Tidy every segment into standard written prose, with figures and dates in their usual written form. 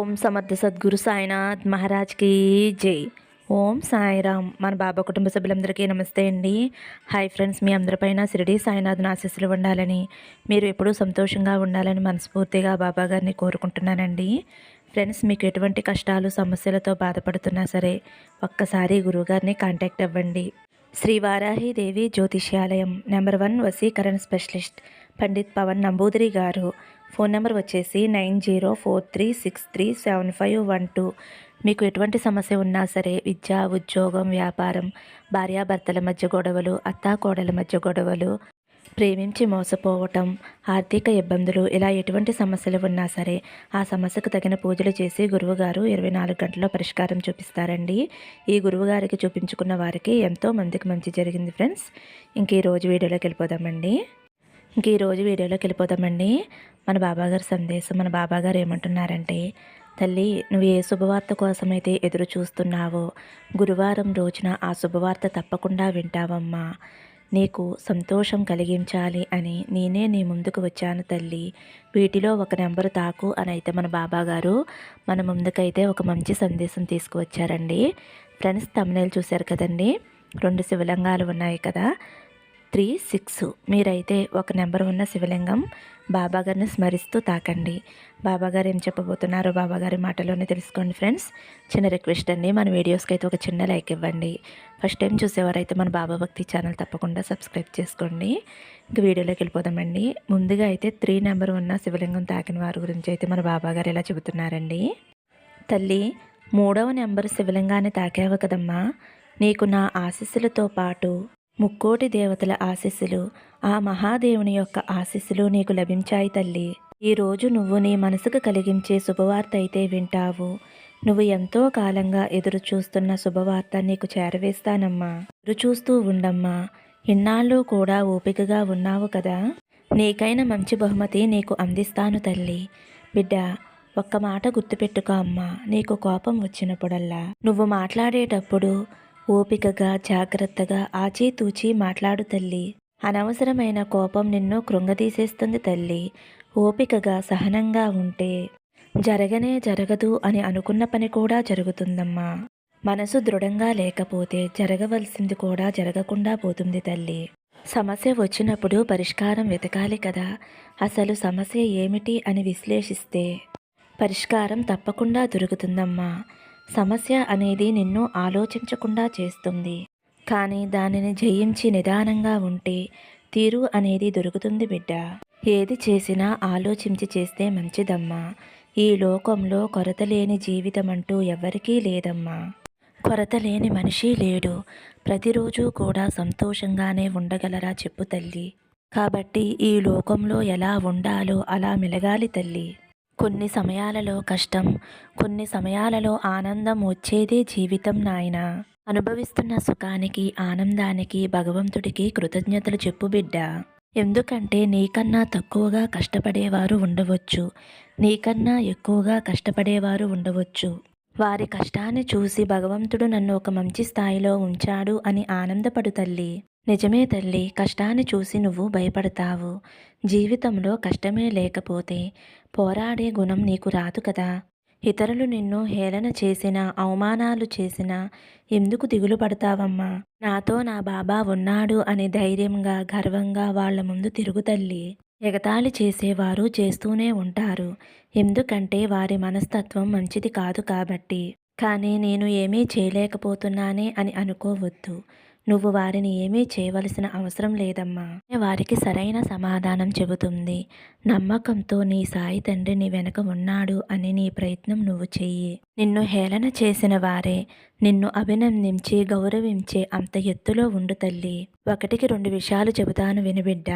ఓం సమర్థ సద్గురు సాయినాథ్ మహారాజ్కి జై. ఓం సాయిరామ్. మన బాబా కుటుంబ సభ్యులందరికీ నమస్తే అండి. హాయ్ ఫ్రెండ్స్, మీ అందరిపైన షిరిడి సాయినాథ్ని ఆశీస్సులు ఉండాలని, మీరు ఎప్పుడూ సంతోషంగా ఉండాలని మనస్ఫూర్తిగా బాబా గారిని కోరుకుంటున్నానండి. ఫ్రెండ్స్, మీకు ఎటువంటి కష్టాలు సమస్యలతో బాధపడుతున్నా సరే ఒక్కసారి గురువుగారిని కాంటాక్ట్ అవ్వండి. శ్రీ వారాహిదేవి జ్యోతిష్యాలయం నెంబర్ 1 వశీకరణ స్పెషలిస్ట్ పండిత్ పవన్ నంబూదిరి గారు. ఫోన్ నెంబర్ వచ్చేసి 9043637512. మీకు ఎటువంటి సమస్య ఉన్నా సరే, విద్య, ఉద్యోగం, వ్యాపారం, భార్యాభర్తల మధ్య గొడవలు, అత్తాకోడల మధ్య గొడవలు, ప్రేమించి మోసపోవటం, ఆర్థిక ఇబ్బందులు, ఇలా ఎటువంటి సమస్యలు ఉన్నా సరే ఆ సమస్యకు తగిన పూజలు చేసి గురువుగారు 24 గంటల్లో పరిష్కారం చూపిస్తారండి. ఈ గురువుగారికి చూపించుకున్న వారికి ఎంతో మందికి మంచి జరిగింది ఫ్రెండ్స్. ఇంక ఈరోజు వీడియోలోకి వెళ్ళిపోదామండి. మన బాబాగారి సందేశం. మన బాబాగారు ఏమంటున్నారంటే, తల్లి, నువ్వు ఏ శుభవార్త కోసమైతే ఎదురు చూస్తున్నావో గురువారం రోజున ఆ శుభవార్త తప్పకుండా వింటావమ్మా. నీకు సంతోషం కలిగించాలి అని నేనే నీ ముందుకు వచ్చాను తల్లి. వీటిలో ఒక నెంబరు తాకు అని అయితే మన బాబాగారు మన ముందుకైతే ఒక మంచి సందేశం తీసుకువచ్చారండి. ఫ్రెండ్స్, థంబ్నెయిల్ చూశారు కదండి, 2 శివలింగాలు ఉన్నాయి కదా, 3, 6. మీరైతే ఒక నెంబర్ ఉన్న శివలింగం బాబాగారిని స్మరిస్తూ తాకండి. బాబాగారు ఏం చెప్పబోతున్నారో బాబాగారి మాటలోనే తెలుసుకోండి ఫ్రెండ్స్. చిన్న రిక్వెస్ట్ అండి, మన వీడియోస్కి అయితే ఒక చిన్న లైక్ ఇవ్వండి. ఫస్ట్ టైం చూసేవారైతే మన బాబా భక్తి ఛానల్ తప్పకుండా సబ్స్క్రైబ్ చేసుకోండి. ఇంక వీడియోలోకి వెళ్ళిపోదామండి. ముందుగా అయితే 3 నెంబర్ ఉన్న శివలింగం తాకిన వారి గురించి అయితే మన బాబాగారు ఇలా చెబుతున్నారండి. తల్లి, 3వ నెంబర్ శివలింగాన్ని తాకావు కదమ్మా, నీకు నా ఆశీస్సులతో పాటు ముక్కోటి దేవతల ఆశీస్సులు, ఆ మహాదేవుని యొక్క ఆశీస్సులు నీకు లభించాయి తల్లి. ఈరోజు నువ్వు నీ మనసుకు కలిగించే శుభవార్త అయితే వింటావు. నువ్వు ఎంతో కాలంగా ఎదురు చూస్తున్న శుభవార్త నీకు చేరవేస్తానమ్మా. ఎదురు చూస్తూ ఉండమ్మా. ఇన్నాళ్ళు కూడా ఓపికగా ఉన్నావు కదా, నీకైన మంచి బహుమతి నీకు అందిస్తాను తల్లి. బిడ్డ, ఒక్క మాట గుర్తుపెట్టుకో అమ్మా. నీకు కోపం వచ్చినప్పుడల్లా నువ్వు మాట్లాడేటప్పుడు ఓపికగా, జాగ్రత్తగా, ఆచితూచి మాట్లాడు తల్లి. అనవసరమైన కోపం నిన్ను కృంగదీసేస్తుంది తల్లి. ఓపికగా, సహనంగా ఉంటే జరగదు అని అనుకున్న పని కూడా జరుగుతుందమ్మా. మనసు దృఢంగా లేకపోతే జరగవలసింది కూడా జరగకుండా పోతుంది తల్లి. సమస్య వచ్చినప్పుడు పరిష్కారం వెతకాలి కదా. అసలు సమస్య ఏమిటి అని విశ్లేషిస్తే పరిష్కారం తప్పకుండా దొరుకుతుందమ్మా. సమస్య అనేది నిన్ను ఆలోచించకుండా చేస్తుంది, కానీ దానిని జయించి నిదానంగా ఉంటే తీరు అనేది దొరుకుతుంది బిడ్డ. ఏది చేసినా ఆలోచించి చేస్తే మంచిదమ్మా. ఈ లోకంలో కొరత లేని జీవితం అంటూ ఎవరికీ లేదమ్మా. కొరత లేని మనిషి లేడు. ప్రతిరోజు కూడా సంతోషంగానే ఉండగలరా చెప్పు తల్లి. కాబట్టి ఈ లోకంలో ఎలా ఉండాలో అలా మెలగాలి తల్లి. కొన్ని సమయాలలో కష్టం, కొన్ని సమయాలలో ఆనందం వచ్చేదే జీవితం నాయనా. అనుభవిస్తున్న సుఖానికి, ఆనందానికి భగవంతుడికి కృతజ్ఞతలు చెప్పు బిడ్డ. ఎందుకంటే నీకన్నా తక్కువగా కష్టపడేవారు ఉండవచ్చు, నీకన్నా ఎక్కువగా కష్టపడేవారు ఉండవచ్చు. వారి కష్టాన్ని చూసి భగవంతుడు నన్ను ఒక మంచి స్థాయిలో ఉంచాడు అని ఆనందపడు తల్లి. నిజమే తల్లి, కష్టాన్ని చూసి నువ్వు భయపడతావు. జీవితంలో కష్టమే లేకపోతే పోరాడే గుణం నీకు రాదు కదా. ఇతరులు నిన్ను హేళన చేసినా, అవమానాలు చేసినా ఎందుకు దిగులు పడతావమ్మా? నాతో నా బాబా ఉన్నాడు అని ధైర్యంగా, గర్వంగా వాళ్ళ ముందు తిరుగు తల్లి. ఎగతాళి చేసేవారు చేస్తూనే ఉంటారు, ఎందుకంటే వారి మనస్తత్వం మంచిది కాదు కాబట్టి. కానీ నేను ఏమీ చేయలేకపోతున్నానే అని అనుకోవద్దు. నువ్వు వారిని ఏమీ చేయవలసిన అవసరం లేదమ్మా. వారికి సరైన సమాధానం చెబుతుంది. నమ్మకంతో నీ సాయి తండ్రి నీ వెనక ఉన్నాడు అని నీ ప్రయత్నం నువ్వు చెయ్యి. నిన్ను హేళన చేసిన వారే నిన్ను అభినందించి గౌరవించే అంత ఎత్తులో ఉండు తల్లి. 1కి 2 విషయాలు చెబుతాను వినబిడ్డ.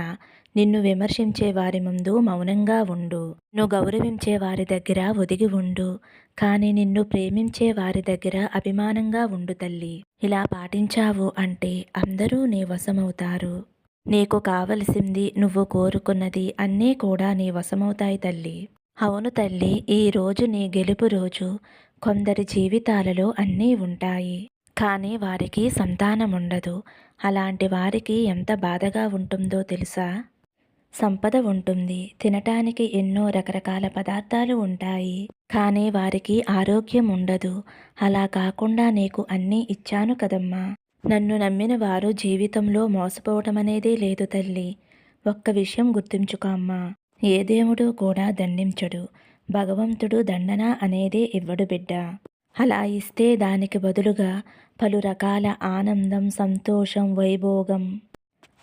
నిన్ను విమర్శించే వారి ముందు మౌనంగా ఉండు. నువ్వు గౌరవించే వారి దగ్గర ఒదిగి ఉండు, కానీ నిన్ను ప్రేమించే వారి దగ్గర అభిమానంగా ఉండు తల్లి. ఇలా పాటించావు అంటే అందరూ నీ వశమవుతారు. నీకు కావలసింది, నువ్వు కోరుకున్నది అన్నీ కూడా నీ వశమవుతాయి తల్లి. అవును తల్లి, ఈ రోజు నీ గెలుపు రోజు. కొందరి జీవితాలలో అన్నీ ఉంటాయి, కానీ వారికి సంతానం ఉండదు. అలాంటి వారికి ఎంత బాధగా ఉంటుందో తెలుసా? సంపద ఉంటుంది. తినటానికి ఎన్నో రకరకాల పదార్థాలు ఉంటాయి. కానీ వారికి ఆరోగ్యం ఉండదు. అలా కాకుండా నీకు అన్నీ ఇచ్చాను కదమ్మా! నన్ను నమ్మిన వారు జీవితంలో మోసపోవటమనేదే లేదు తల్లి. ఒక్క విషయం గుర్తుంచుకో అమ్మా! ఏ దేవుడు కూడా దండించడు. భగవంతుడు దండన అనేదే ఇవ్వడు బిడ్డా. అలా ఇస్తే దానికి బదులుగా పలు రకాల ఆనందం, సంతోషం, వైభోగం,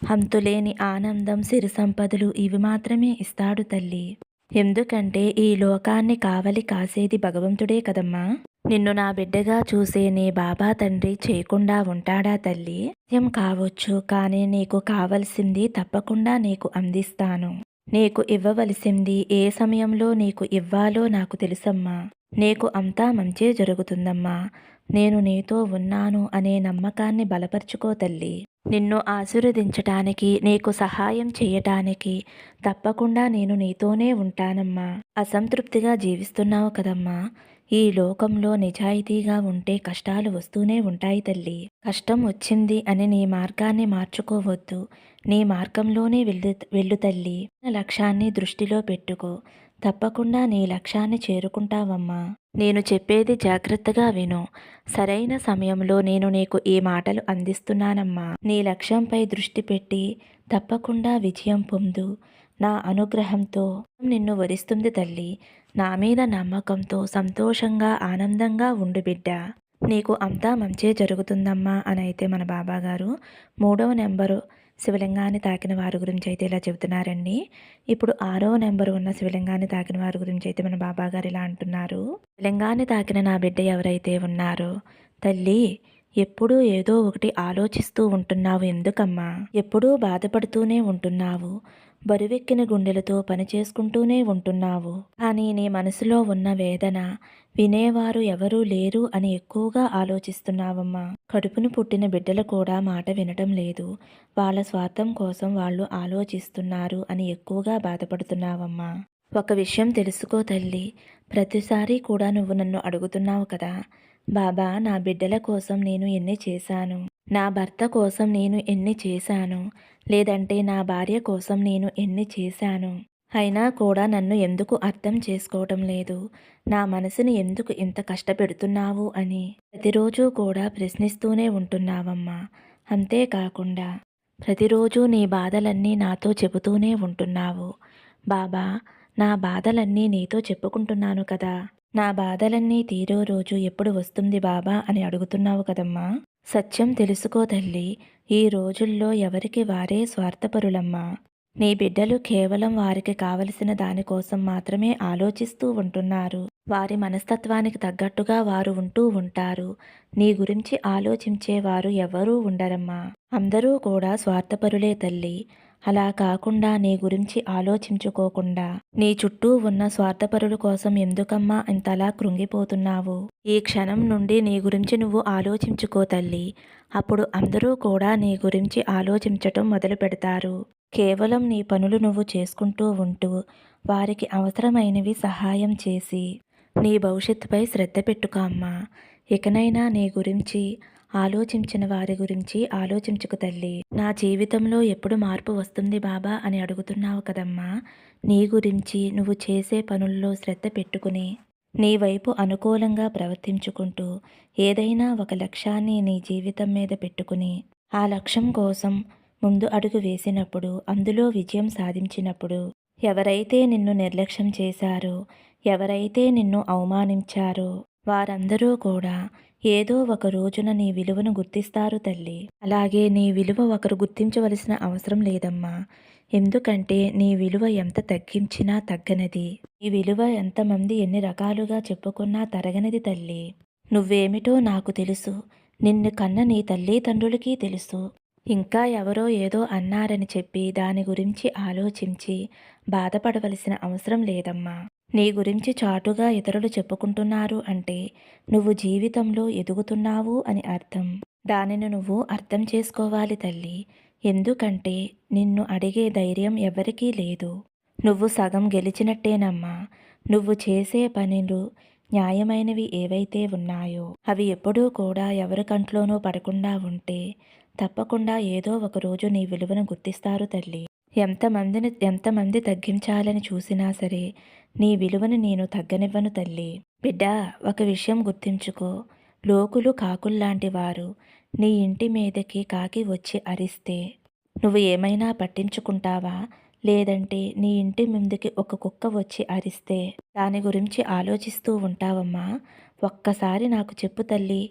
అంతులేని ఆనందం, సిరి సంపదలు ఇవి మాత్రమే ఇస్తాడు తల్లి. ఎందుకంటే ఈ లోకాన్ని కావలి కాసేది భగవంతుడే కదమ్మా! నిన్ను నా బిడ్డగా చూసే నీ బాబా తండ్రి చేయకుండా ఉంటాడా తల్లి? సాధ్యం కావచ్చు, కానీ నీకు కావలసింది తప్పకుండా నీకు అందిస్తాను. నీకు ఇవ్వవలసింది ఏ సమయంలో నీకు ఇవ్వాలో నాకు తెలుసమ్మా. నీకు అంతా మంచే జరుగుతుందమ్మా. నేను నీతో ఉన్నాను అనే నమ్మకాన్ని బలపరుచుకో తల్లి. నిన్ను ఆశీర్వదించటానికి, నీకు సహాయం చేయటానికి తప్పకుండా నేను నీతోనే ఉంటానమ్మా. అసంతృప్తిగా జీవిస్తున్నావు కదమ్మా! ఈ లోకంలో నిజాయితీగా ఉంటే కష్టాలు వస్తూనే ఉంటాయి తల్లి. కష్టం వచ్చింది అని నీ మార్గాన్ని మార్చుకోవద్దు. నీ మార్గంలోనే వెళ్ళు తల్లి. నా లక్ష్యాన్ని దృష్టిలో పెట్టుకో. తప్పకుండా నీ లక్ష్యాన్ని చేరుకుంటావమ్మా. నేను చెప్పేది జాగ్రత్తగా విను. సరైన సమయంలో నేను నీకు ఈ మాటలు అందిస్తున్నానమ్మా. నీ లక్ష్యంపై దృష్టి పెట్టి తప్పకుండా విజయం పొందు. నా అనుగ్రహంతో నిన్ను వరిస్తుంది తల్లి. నా మీద నమ్మకంతో సంతోషంగా, ఆనందంగా ఉండు బిడ్డా. నీకు అంతా మంచే జరుగుతుందమ్మా అని అయితే మన బాబాగారు 3వ నెంబరు శివలింగాన్ని తాకిన వారి గురించి అయితే ఇలా చెబుతున్నారండి. ఇప్పుడు 6వ నెంబరు ఉన్న శివలింగాన్ని తాకిన వారి గురించి అయితే మన బాబాగారు ఇలా అంటున్నారు. శివలింగాన్ని తాకిన నా బిడ్డ ఎవరైతే ఉన్నారో, తల్లి ఎప్పుడూ ఏదో ఒకటి ఆలోచిస్తూ ఉంటున్నావు ఎందుకమ్మా? ఎప్పుడూ బాధపడుతూనే ఉంటున్నావు. బరువెక్కిన గుండెలతో పని చేసుకుంటూనే ఉంటున్నావు. కానీ నీ మనసులో ఉన్న వేదన వినేవారు ఎవరూ లేరు అని ఎక్కువగా ఆలోచిస్తున్నావమ్మా. కడుపును పుట్టిన బిడ్డలు కూడా మాట వినటం లేదు. వాళ్ళ స్వార్థం కోసం వాళ్ళు ఆలోచిస్తున్నారు అని ఎక్కువగా బాధపడుతున్నావమ్మా. ఒక విషయం తెలుసుకో తల్లి. ప్రతిసారి కూడా నువ్వు నన్ను అడుగుతున్నావు కదా, బాబా నా బిడ్డల కోసం నేను ఎన్ని చేశాను, నా భర్త కోసం నేను ఎన్ని చేశాను, లేదంటే నా భార్య కోసం నేను ఎన్ని చేశాను, అయినా కూడా నన్ను ఎందుకు అర్థం చేసుకోవటం లేదు, నా మనసుని ఎందుకు ఇంత కష్టపెడుతున్నావు అని ప్రతిరోజు కూడా ప్రశ్నిస్తూనే ఉంటున్నావమ్మా. అంతేకాకుండా ప్రతిరోజు నీ బాధలన్నీ నాతో చెబుతూనే ఉంటున్నావు. బాబా నా బాధలన్నీ నీతో చెప్పుకుంటున్నాను కదా, నా బాధలన్నీ తీరో రోజు ఎప్పుడు వస్తుంది బాబా అని అడుగుతున్నావు కదమ్మా. సత్యం తెలుసుకో తల్లి. ఈ రోజుల్లో ఎవరికి వారే స్వార్థపరులమ్మా. నీ బిడ్డలు కేవలం వారికి కావలసిన దానికోసం మాత్రమే ఆలోచిస్తూ ఉంటున్నారు. వారి మనస్తత్వానికి తగ్గట్టుగా వారు ఉంటూ ఉంటారు. నీ గురించి ఆలోచించేవారు ఎవరూ ఉండరమ్మా. అందరూ కూడా స్వార్థపరులే తల్లి. అలా కాకుండా నీ గురించి ఆలోచించుకోకుండా నీ చుట్టూ ఉన్న స్వార్థపరుల కోసం ఎందుకమ్మా ఇంతలా కృంగిపోతున్నావు? ఈ క్షణం నుండి నీ గురించి నువ్వు ఆలోచించుకో తల్లి. అప్పుడు అందరూ కూడా నీ గురించి ఆలోచించటం మొదలు పెడతారు. కేవలం నీ పనులు నువ్వు చేసుకుంటూ ఉంటూ వారికి అవసరమైనవి సహాయం చేసి నీ భవిష్యత్తుపై శ్రద్ధ పెట్టుకో అమ్మా. ఇకనైనా నీ గురించి ఆలోచించిన వారి గురించి ఆలోచించుకు తల్లి. నా జీవితంలో ఎప్పుడు మార్పు వస్తుంది బాబా అని అడుగుతున్నావు కదమ్మా. నీ గురించి నువ్వు చేసే పనుల్లో శ్రద్ధ పెట్టుకుని నీ వైపు అనుకూలంగా ప్రవర్తించుకుంటూ ఏదైనా ఒక లక్ష్యాన్ని నీ జీవితం మీద పెట్టుకుని ఆ లక్ష్యం కోసం ముందు అడుగు వేసినప్పుడు, అందులో విజయం సాధించినప్పుడు ఎవరైతే నిన్ను నిర్లక్ష్యం చేశారో, ఎవరైతే నిన్ను అవమానించారో వారందరూ కూడా ఏదో ఒక రోజున నీ విలువను గుర్తిస్తారు తల్లి. అలాగే నీ విలువ ఒకరు గుర్తించవలసిన అవసరం లేదమ్మా. ఎందుకంటే నీ విలువ ఎంత తగ్గించినా తగ్గనది. నీ విలువ ఎంతమంది ఎన్ని రకాలుగా చెప్పుకున్నా తరగనిది తల్లి. నువ్వేమిటో నాకు తెలుసు. నిన్ను కన్న నీ తల్లిదండ్రులకి తెలుసు. ఇంకా ఎవరో ఏదో అన్నారని చెప్పి దాని గురించి ఆలోచించి బాధపడవలసిన అవసరం లేదమ్మా. నీ గురించి చాటుగా ఇతరులు చెప్పుకుంటున్నారు అంటే నువ్వు జీవితంలో ఎదుగుతున్నావు అని అర్థం. దానిని నువ్వు అర్థం చేసుకోవాలి తల్లి. ఎందుకంటే నిన్ను అడిగే ధైర్యం ఎవరికీ లేదు. నువ్వు సగం గెలిచినట్టేనమ్మా. నువ్వు చేసే పనులు న్యాయమైనవి ఏవైతే ఉన్నాయో అవి ఎప్పుడూ కూడా ఎవరి కంట్లోనూ పడకుండా ఉంటే తప్పకుండా ఏదో ఒక రోజు నీ విలువను గుర్తిస్తారు తల్లి. ఎంతమంది తగ్గించాలని చూసినా సరే నీ విలువను నేను తగ్గనివ్వను తల్లి. బిడ్డా, ఒక విషయం గుర్తుంచుకో. లోకులు కాకుల్లాంటి వారు. నీ ఇంటి మీదకి కాకి వచ్చి అరిస్తే నువ్వు ఏమైనా పట్టించుకుంటావా? లేదంటే నీ ఇంటి ముందుకి ఒక కుక్క వచ్చి అరిస్తే దాని గురించి ఆలోచిస్తూ ఉంటావమ్మా? ఒక్కసారి నాకు చెప్పు తల్లి.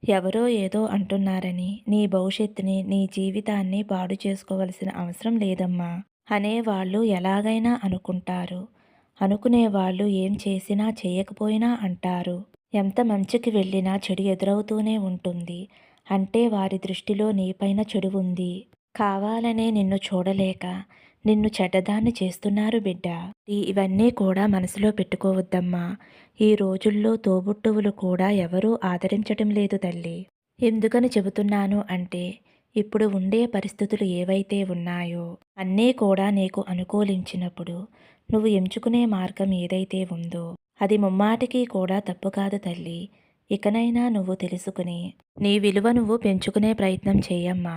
ఎవరో ఏదో అంటున్నారని నీ భవిష్యత్తుని, నీ జీవితాన్ని పాడు చేసుకోవలసిన అవసరం లేదమ్మా. అనేవాళ్ళు ఎలాగైనా అనుకుంటారు. అనుకునేవాళ్ళు ఏం చేసినా చేయకపోయినా అంటారు. ఎంత మంచికి వెళ్ళినా చెడు ఎదురవుతూనే ఉంటుంది. అంటే వారి దృష్టిలో నీపైన చెడు ఉంది. కావాలనే నిన్ను చూడలేక నిన్ను చెడ్డదాన్ని చేస్తున్నారు బిడ్డ. ఇవన్నీ కూడా మనసులో పెట్టుకోవద్దమ్మా. ఈ రోజుల్లో తోబుట్టువులు కూడా ఎవరూ ఆదరించటం లేదు తల్లి. ఎందుకని చెబుతున్నాను అంటే ఇప్పుడు ఉండే పరిస్థితులు ఏవైతే ఉన్నాయో అన్నీ కూడా నీకు అనుకూలించినప్పుడు నువ్వు ఎంచుకునే మార్గం ఏదైతే ఉందో అది ముమ్మాటికి కూడా తప్పు కాదు తల్లి. ఇకనైనా నువ్వు తెలుసుకుని నీ విలువ నువ్వు పెంచుకునే ప్రయత్నం చేయమ్మా.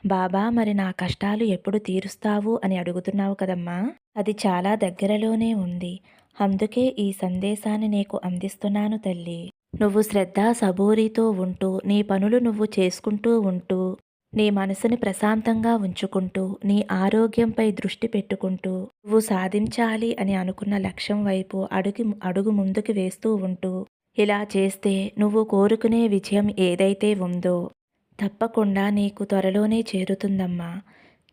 బాబా, మరి నా కష్టాలు ఎప్పుడు తీరుస్తావు అని అడుగుతున్నావు కదమ్మా. అది చాలా దగ్గరలోనే ఉంది. అందుకే ఈ సందేశాన్ని నీకు అందిస్తున్నాను తల్లి. నువ్వు శ్రద్ధ సబూరితో ఉంటూ నీ పనులు నువ్వు చేసుకుంటూ ఉంటూ నీ మనసుని ప్రశాంతంగా ఉంచుకుంటూ నీ ఆరోగ్యంపై దృష్టి పెట్టుకుంటూ నువ్వు సాధించాలి అని అనుకున్న లక్ష్యం వైపు అడుగు ముందుకు వేస్తూ ఉంటూ ఇలా చేస్తే నువ్వు కోరుకునే విజయం ఏదైతే ఉందో తప్పకుండా నీకు త్వరలోనే చేరుతుందమ్మా.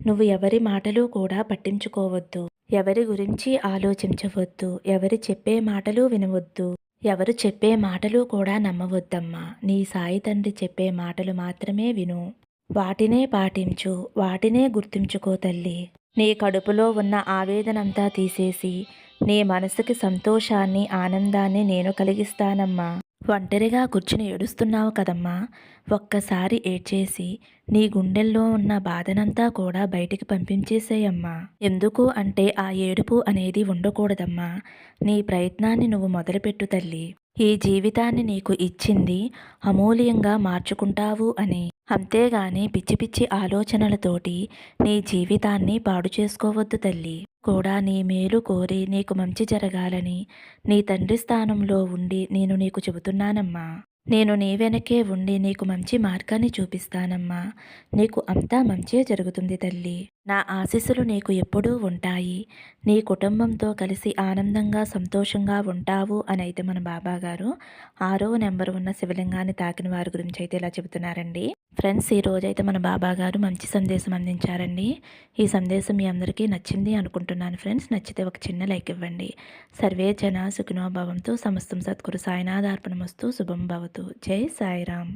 నువ్వు ఎవరి మాటలు కూడా పట్టించుకోవద్దు. ఎవరి గురించి ఆలోచించవద్దు. ఎవరి చెప్పే మాటలు వినవద్దు. ఎవరు చెప్పే మాటలు కూడా నమ్మవద్దమ్మా. నీ సాయి తండ్రి చెప్పే మాటలు మాత్రమే విను. వాటినే పాటించు. వాటినే గుర్తుంచుకో తల్లి. నీ కడుపులో ఉన్న ఆవేదనంతా తీసేసి నీ మనసుకి సంతోషాన్ని, ఆనందాన్ని నేను కలిగిస్తానమ్మా. ఒంటరిగా కూర్చుని ఏడుస్తున్నావు కదమ్మా. ఒక్కసారి ఏడ్చేసి నీ గుండెల్లో ఉన్న బాధనంతా కూడా బయటికి పంపించేసేయమ్మా. ఎందుకు అంటే ఆ ఏడుపు అనేది ఉండకూడదమ్మా. నీ ప్రయత్నాన్ని నువ్వు మొదలుపెట్టు తల్లి. ఈ జీవితాన్ని నీకు ఇచ్చింది అమూల్యంగా మార్చుకుంటావు అని. అంతేగాని పిచ్చి పిచ్చి ఆలోచనలతోటి నీ జీవితాన్ని పాడు చేసుకోవద్దు తల్లి. కూడా నీ మేలు కోరి నీకు మంచి జరగాలని నీ తండ్రి స్థానంలో ఉండి నేను నీకు చెబుతున్నానమ్మా. నేను నీ వెనకే ఉండి నీకు మంచి మార్గాన్ని చూపిస్తానమ్మా. నీకు అంతా మంచే జరుగుతుంది తల్లి. నా ఆశీస్సులు నీకు ఎప్పుడూ ఉంటాయి. నీ కుటుంబంతో కలిసి ఆనందంగా సంతోషంగా ఉంటావు అని అయితే మన బాబాగారు 6వ నెంబర్ ఉన్న శివలింగాన్ని తాకిన వారి గురించి అయితే ఇలా చెబుతున్నారండి. ఫ్రెండ్స్, ఈ రోజైతే మన బాబాగారు మంచి సందేశం అందించారండి. ఈ సందేశం మీ అందరికీ నచ్చింది అనుకుంటున్నాను ఫ్రెండ్స్. నచ్చితే ఒక చిన్న లైక్ ఇవ్వండి. సర్వే జన సుఖినో భవంతు. సమస్తం సద్గురు సాయినాథార్పణమస్తు. శుభం భవతు. జై సాయిరామ్.